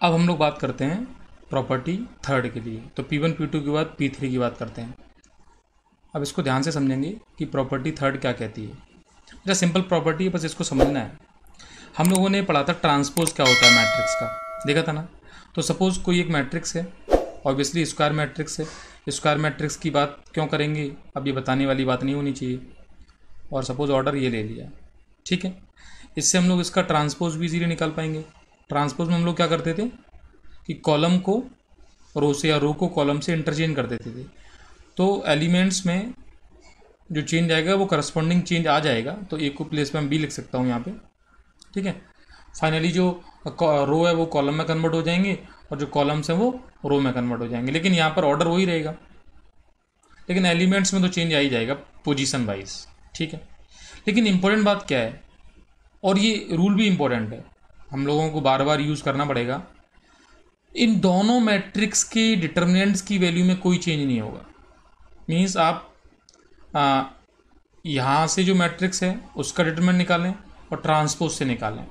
अब हम लोग बात करते हैं प्रॉपर्टी थर्ड के लिए। तो P1 P2 के बाद P3 की बात करते हैं। अब इसको ध्यान से समझेंगे कि प्रॉपर्टी थर्ड क्या कहती है। अच्छा, सिंपल प्रॉपर्टी है, बस इसको समझना है। हम लोगों ने पढ़ा था ट्रांसपोज क्या होता है मैट्रिक्स का, देखा था ना। तो सपोज कोई एक मैट्रिक्स है, ऑब्वियसली स्क्वायर मैट्रिक्स है। स्क्वायर मैट्रिक्स की बात क्यों करेंगे, अब ये बताने वाली बात नहीं होनी चाहिए। और सपोज ऑर्डर ये ले लिया, ठीक है। इससे हम लोग इसका ट्रांसपोज भी इजीली निकाल पाएंगे। ट्रांसपोज में हम लोग क्या करते थे कि कॉलम को रो से या रो को कॉलम से इंटरचेंज कर देते थे। तो एलिमेंट्स में जो चेंज आएगा वो करस्पॉन्डिंग चेंज आ जाएगा। तो एक को प्लेस पे मैं बी लिख सकता हूँ यहाँ पे, ठीक है। फाइनली जो रो है वो कॉलम में कन्वर्ट हो जाएंगे और जो कॉलम्स हैं वो रो में कन्वर्ट हो जाएंगे। लेकिन यहाँ पर ऑर्डर वही रहेगा, लेकिन एलिमेंट्स में तो चेंज आ ही जाएगा पोजीशन वाइज, ठीक है। लेकिन इंपॉर्टेंट बात क्या है, और ये रूल भी इंपॉर्टेंट है, हम लोगों को बार बार यूज़ करना पड़ेगा। इन दोनों मैट्रिक्स के डिटर्मिनेंट्स की वैल्यू में कोई चेंज नहीं होगा। मीन्स आप यहाँ से जो मैट्रिक्स है उसका डिटरमिनेंट निकालें और ट्रांसपोज से निकालें।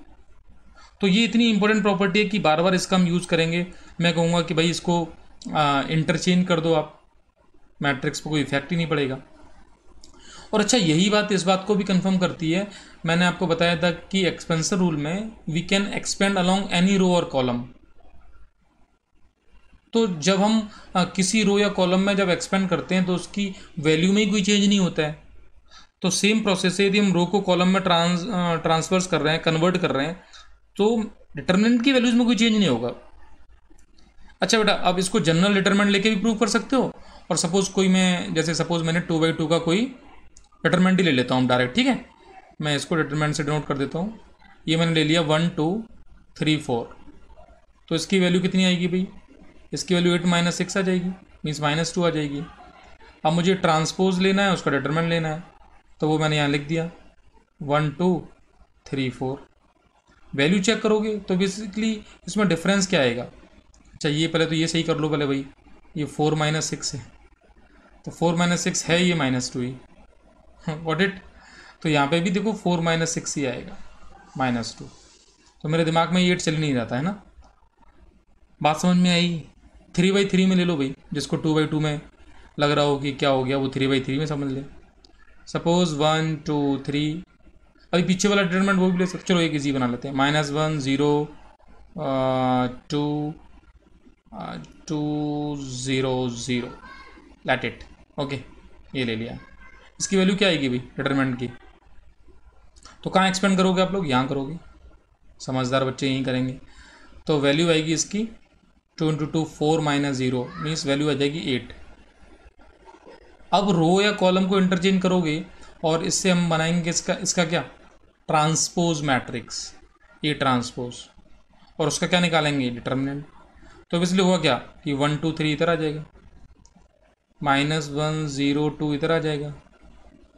तो ये इतनी इंपॉर्टेंट प्रॉपर्टी है कि बार बार इसका हम यूज़ करेंगे। मैं कहूँगा कि भाई इसको इंटरचेंज कर दो आप, मैट्रिक्स पर कोई इफेक्ट ही नहीं पड़ेगा। और अच्छा, यही बात इस बात को भी कंफर्म करती है, मैंने आपको बताया था कि एक्सपेंशन रूल में we can expand along any row और कॉलम। तो जब हम किसी रो या कॉलम में जब एक्सपेंड करते हैं तो उसकी वैल्यू में ही कोई चेंज नहीं होता है। तो सेम प्रोसेस है, यदि हम रो को कॉलम में ट्रांसफर्स कर रहे हैं, कन्वर्ट कर रहे हैं, तो डिटर्मिनेंट की वैल्यूज में कोई चेंज नहीं होगा। अच्छा बेटा, अब इसको जनरल डिटर्मिनेंट लेके भी प्रूव कर सकते हो। और सपोज कोई मैं, जैसे सपोज मैंने 2/2 का कोई डिटर्मिनेंट ही ले लेता हूँ डायरेक्ट, ठीक है। मैं इसको डिटर्मिनेंट से डिनोट कर देता हूँ। ये मैंने ले लिया 1 2 3 4। तो इसकी वैल्यू कितनी आएगी भाई, इसकी वैल्यू 8 - 6 आ जाएगी, मीन्स -2 आ जाएगी। अब मुझे ट्रांसपोज लेना है, उसका डिटर्मिनेंट लेना है, तो वो मैंने यहाँ लिख दिया 1 2 3 4। वैल्यू चेक करोगे तो बेसिकली इसमें डिफरेंस क्या आएगा। अच्छा, ये पहले तो ये सही कर लो पहले भाई, ये 4 - 6 है, तो 4 - 6 है, ये -2 ही वॉट इट। तो यहाँ पे भी देखो 4 - 6 ही आएगा, -2। तो मेरे दिमाग में ये 8 चल नहीं रहा था, है ना। बात समझ में आई। 3/3 में ले लो भाई, जिसको 2/2 में लग रहा हो कि क्या हो गया, वो 3/3 में समझ ले। सपोज 1 2 3, अभी पीछे वाला डिटरमिनेंट वो भी ले सकते। चलो एक इजी बना लेते हैं, -1 0 2 2 0 0, लेट इट। ओके, ये ले लिया। इसकी वैल्यू क्या आएगी भाई डिटरमिनेंट की, तो कहाँ एक्सपेंड करोगे आप लोग, यहाँ करोगे। समझदार बच्चे यहीं करेंगे। तो वैल्यू आएगी इसकी 2 × 2 4 - 0, मीन्स वैल्यू आ जाएगी 8। अब रो या कॉलम को इंटरचेंज करोगे और इससे हम बनाएंगे इसका क्या, ट्रांसपोज मैट्रिक्स, ए ट्रांसपोज, और उसका क्या निकालेंगे, डिटर्मिनेंट। तो इसलिए हुआ क्या कि 1 2 3 इधर आ जाएगा, -1 0 2 इधर आ जाएगा,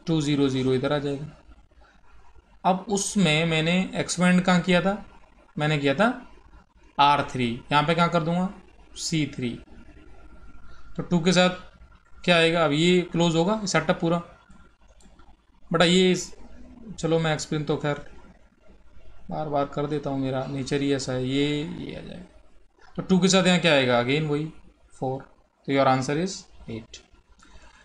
2 0 0 इधर आ जाएगा। अब उसमें मैंने एक्सपेंड कहाँ किया था, मैंने किया था R3, यहाँ पे कहाँ कर दूंगा C3। तो 2 के साथ क्या आएगा, अब ये क्लोज होगा सेटअप पूरा। बटा ये चलो मैं एक्सप्लेन तो खैर बार बार कर देता हूँ, मेरा नेचर ही ऐसा है। ये आ जाएगा, तो 2 के साथ यहाँ क्या आएगा, अगेन वही 4। तो योर आंसर इज 8।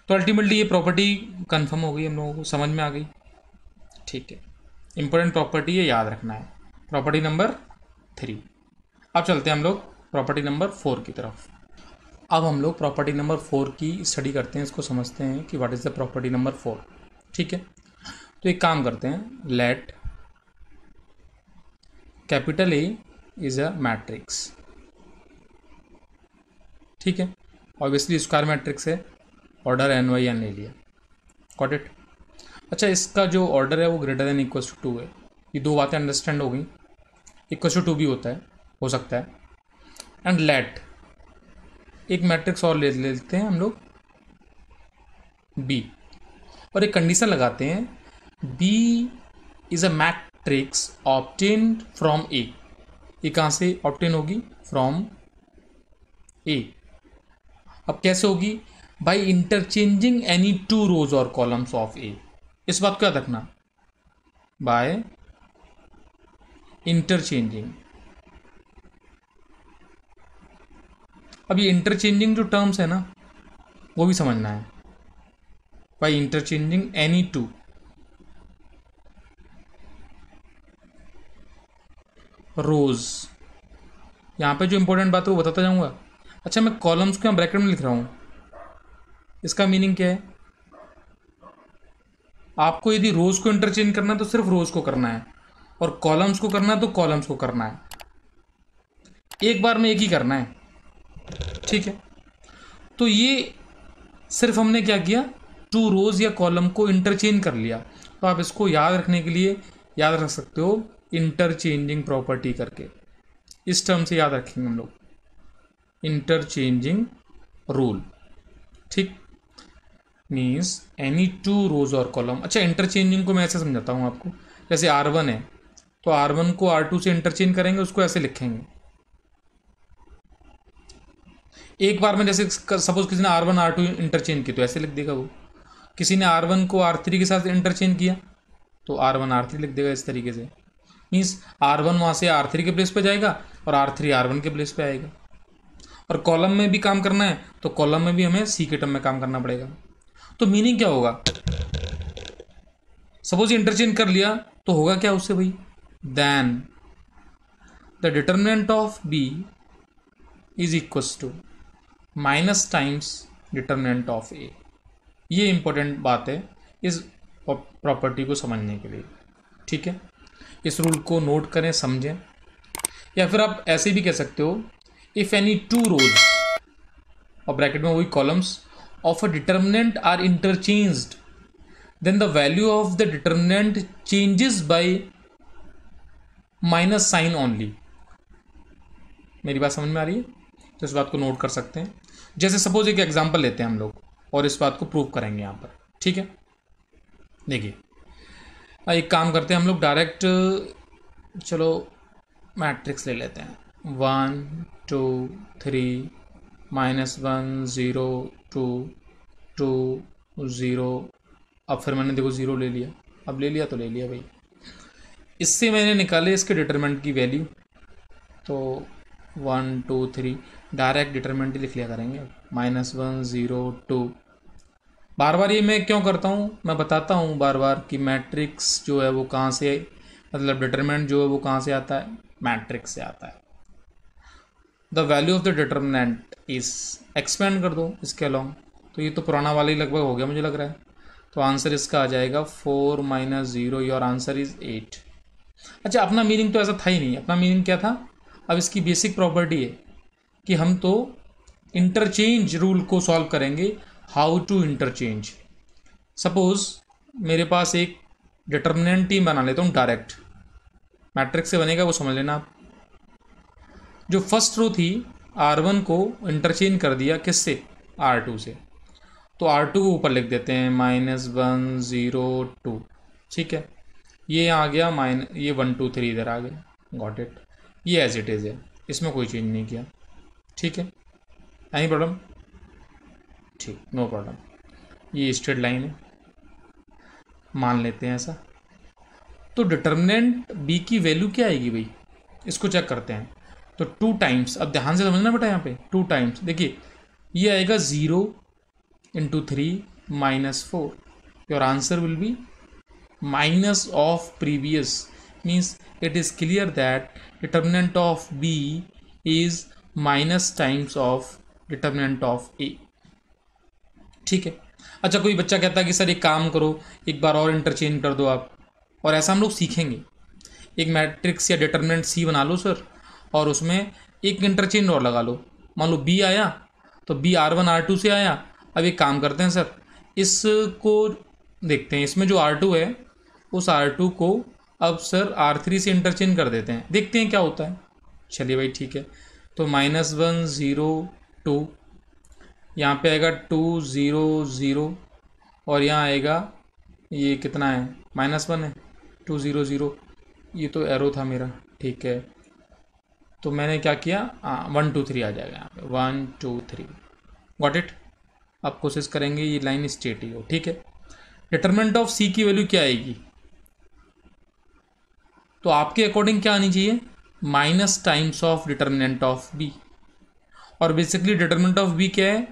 तो अल्टीमेटली ये प्रॉपर्टी कंफर्म हो गई, हम लोगों को समझ में आ गई, ठीक है। इंपॉर्टेंट प्रॉपर्टी है, याद रखना है, प्रॉपर्टी नंबर 3। अब चलते हैं हम लोग प्रॉपर्टी नंबर 4 की तरफ। अब हम लोग प्रॉपर्टी नंबर 4 की स्टडी करते हैं, इसको समझते हैं कि what is the property number 4, ठीक है। तो एक काम करते हैं, let capital A is a matrix, ठीक है। ऑब्वियसली स्क्वायर मैट्रिक्स है, ऑर्डर n/n ले लिया, गॉट इट। अच्छा, इसका जो ऑर्डर है वो ग्रेटर देन इक्वल टू 2 है। ये दो बातें अंडरस्टैंड हो गई। इक्वल टू 2 भी होता है, हो सकता है। एंड लेट एक मैट्रिक्स और ले लेते हैं हम लोग B, और एक कंडीशन लगाते हैं, B is a matrix obtained from A। ये कहाँ से ऑब्टेन होगी, फ्रॉम A। अब कैसे होगी, बाई इंटरचेंजिंग एनी 2 रोज और कॉलम्स ऑफ A। इस बात को याद रखना, बाय इंटरचेंजिंग अब ये इंटरचेंजिंग जो टर्म्स है ना वो भी समझना है। By interchanging any two rows, यहाँ पे जो इंपॉर्टेंट बात है वो बताता जाऊंगा। अच्छा, मैं कॉलम्स को यहाँ ब्रैकेट में लिख रहा हूँ, इसका मीनिंग क्या है? आपको यदि रोज को इंटरचेंज करना है तो सिर्फ रोज को करना है, और कॉलम्स को करना है तो कॉलम्स को करना है, एक बार में एक ही करना है, ठीक है। तो ये सिर्फ हमने क्या किया, टू रोज या कॉलम को इंटरचेंज कर लिया। तो आप इसको याद रखने के लिए याद रख सकते हो इंटरचेंजिंग प्रॉपर्टी करके, इस टर्म से याद रखेंगे हम लोग, इंटरचेंजिंग रूल, ठीक, मीन्स एनी टू रोज और कॉलम। अच्छा, इंटरचेंजिंग को मैं ऐसे समझाता हूँ आपको, जैसे R1 है तो R1 को R2 से इंटरचेंज करेंगे, उसको ऐसे लिखेंगे एक बार में। जैसे सपोज किसी ने R1 R2 इंटरचेंज किया तो ऐसे लिख देगा वो, किसी ने R1 को R3 के साथ इंटरचेंज किया तो R1 R3 लिख देगा इस तरीके से। मीन्स R1 वहाँ से R3 के प्लेस पे जाएगा और R3 R1 के प्लेस पे आएगा। और कॉलम में भी काम करना है तो कॉलम में भी हमें C के टर्म में काम करना पड़ेगा। तो मीनिंग क्या होगा, सपोज इंटरचेंज कर लिया तो होगा क्या उससे भाई, then the determinant of B is equals to minus times determinant of A। ये इंपॉर्टेंट बात है इस प्रॉपर्टी को समझने के लिए, ठीक है। इस रूल को नोट करें, समझें, या फिर आप ऐसे भी कह सकते हो, इफ एनी टू रोज और ब्रैकेट में वही columns of a determinant are interchanged then the value of the determinant changes by minus sign only. मेरी बात समझ में आ रही है? तो इस बात को नोट कर सकते हैं। जैसे सपोज एक एग्जांपल लेते हैं हम लोग और इस बात को प्रूव करेंगे यहाँ पर, ठीक है। देखिए, एक काम करते हैं हम लोग डायरेक्ट, चलो मैट्रिक्स ले लेते हैं, 1 2 3 -1 0 2 2 0। अब फिर मैंने देखो 0 ले लिया, अब ले लिया तो ले लिया भाई। इससे मैंने निकाले इसके डिटरमिनेंट की वैल्यू, तो 1 2 3 डायरेक्ट डिटरमिनेंट ही लिख लिया करेंगे, -1 0 2। बार बार ये मैं क्यों करता हूँ, मैं बताता हूँ बार बार कि मैट्रिक्स जो है वो कहाँ से, मतलब डिटरमिनेंट जो है वो कहाँ से आता है, मैट्रिक्स से आता है। The value of the determinant is, expand कर दो इसके अलॉन्ग, तो ये तो पुराना वाला ही लगभग हो गया मुझे लग रहा है। तो आंसर इसका आ जाएगा 4 - 0, योर आंसर इज 8। अच्छा, अपना मीनिंग तो ऐसा था ही नहीं, अपना मीनिंग क्या था, अब इसकी बेसिक प्रॉपर्टी है कि हम तो इंटरचेंज रूल को सॉल्व करेंगे। हाउ टू इंटरचेंज, सपोज मेरे पास एक डिटर्मिनेंट टीम बना लेता हूँ, डायरेक्ट मैट्रिक्स से बनेगा, वो समझ लेना आप। जो फर्स्ट रो थी R1 को इंटरचेंज कर दिया किससे, R2 से, तो R2 को ऊपर लिख देते हैं -1 0 2, ठीक है। ये आ गया ये 1 2 3 इधर आ गया, गॉट इट। ये एज इट इज़ है, इसमें कोई चेंज नहीं किया, ठीक है। Any problem? ठीक, नो प्रॉब्लम। ये स्ट्रेट लाइन है, मान लेते हैं ऐसा। तो डिटर्मिनेंट B की वैल्यू क्या आएगी भाई, इसको चेक करते हैं। तो 2 टाइम्स, अब ध्यान से समझना बेटा, यहाँ पे 2 टाइम्स, देखिए ये आएगा 0 × 3 -4, your answer will be minus of previous, means it is clear that determinant of B is minus times of determinant of A, ठीक है। अच्छा, कोई बच्चा कहता है कि सर एक काम करो, एक बार और इंटरचेंज कर दो आप, और ऐसा हम लोग सीखेंगे। एक मैट्रिक्स या डिटर्मिनेंट C बना लो सर, और उसमें एक इंटरचेंज और लगा लो। मान लो B आया तो B R1 R2 से आया। अब एक काम करते हैं सर, इसको देखते हैं, इसमें जो R2 है उस R2 को अब सर R3 से इंटरचेंज कर देते हैं, देखते हैं क्या होता है। चलिए भाई ठीक है, तो -1 0 2, यहाँ पे आएगा 2 0 0, और यहाँ आएगा ये कितना है, -1 है, 2 0 0, ये तो एरो था मेरा, ठीक है। तो मैंने क्या किया, 1 2 3 आ जाएगा यहाँ पे, 1 2 3, गॉट इट। अब कोशिश करेंगे ये लाइन स्ट्रेट ही हो, ठीक है। डिटरमिनेंट ऑफ C की वैल्यू क्या आएगी, तो आपके अकॉर्डिंग क्या आनी चाहिए, minus times of determinant of B। और बेसिकली डिटर्मिनेंट ऑफ बी क्या है,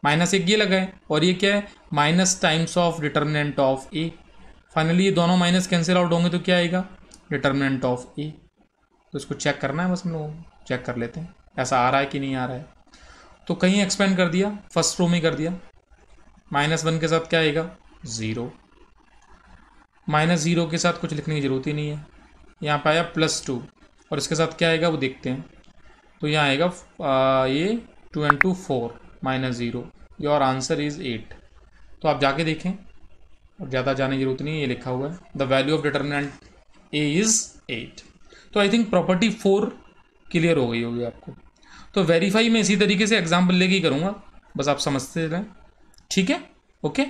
-1 ये लगा है, और ये क्या है, minus times of determinant of A. Finally ये दोनों माइनस कैंसिल आउट होंगे तो क्या आएगा, डिटर्मिनेंट ऑफ ए। तो इसको चेक करना है, बस हम लोग चेक कर लेते हैं ऐसा आ रहा है कि नहीं आ रहा है। तो कहीं एक्सपेंड कर दिया, फर्स्ट रो में कर दिया, -1 के साथ क्या आएगा, 0। -0 के साथ कुछ लिखने की ज़रूरत ही नहीं है। यहाँ पे आया +2 और इसके साथ क्या आएगा वो देखते हैं। तो यहाँ आएगा ये 2 × 2 4 -0, योर आंसर इज़ 8। तो आप जाके देखें और ज़्यादा जाने की जरूरत नहीं है, ये लिखा हुआ है the value of determinant A is 8। तो आई थिंक प्रॉपर्टी 4 क्लियर हो गई होगी आपको। तो वेरीफाई मैं इसी तरीके से एग्जाम्पल लेके ही करूँगा, बस आप समझते रहें, ठीक है, ओके।